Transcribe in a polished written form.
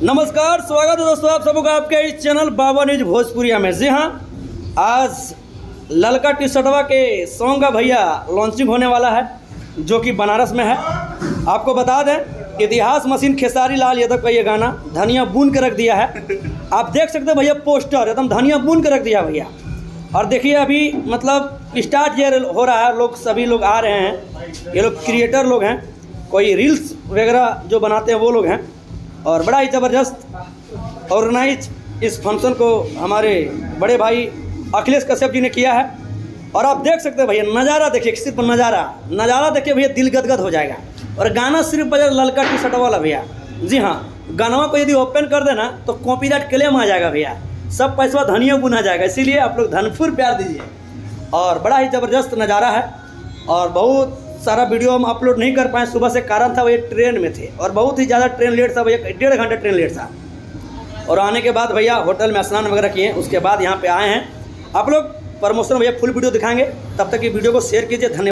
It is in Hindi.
नमस्कार, स्वागत है दोस्तों आप सबका आपके इस चैनल बाबा न्यूज भोजपुरिया में। जी हाँ, आज ललका टी शर्टवा के सॉन्ग का भैया लॉन्चिंग होने वाला है, जो कि बनारस में है। आपको बता दें, इतिहास मशीन खेसारी लाल यादव का ये गाना धनिया बून के रख दिया है। आप देख सकते हैं भैया, पोस्टर एकदम धनिया बून के रख दिया भैया। और देखिए अभी मतलब स्टार्ट ये हो रहा है, लोग सभी लोग आ रहे हैं। ये लोग क्रिएटर लोग हैं, कोई रील्स वगैरह जो बनाते हैं वो लोग हैं। और बड़ा ही ज़बरदस्त ऑर्गेनाइज इस फंक्शन को हमारे बड़े भाई अखिलेश कश्यप जी ने किया है। और आप देख सकते हैं भैया, नज़ारा देखिए, सिर्फ नज़ारा देखिए भैया, दिल गदगद हो जाएगा। और गाना सिर्फ बजा ललका टी शर्ट वाला भैया। जी हाँ, गाना को यदि ओपन कर देना तो कॉपीराइट क्लेम आ जाएगा भैया, सब पैसा धनिया बुना जाएगा। इसीलिए आप लोग धनफुर प्यार दीजिए। और बड़ा ही ज़बरदस्त नज़ारा है। और बहुत सारा वीडियो हम अपलोड नहीं कर पाए, सुबह से कारण था, वो ट्रेन में थे और बहुत ही ज़्यादा ट्रेन लेट था भैया, 1.5 घंटा ट्रेन लेट था। और आने के बाद भैया होटल में स्नान वगैरह किए, उसके बाद यहाँ पे आए हैं। आप लोग प्रमोशन भैया फुल वीडियो दिखाएंगे, तब तक ये वीडियो को शेयर कीजिए। धन्यवाद।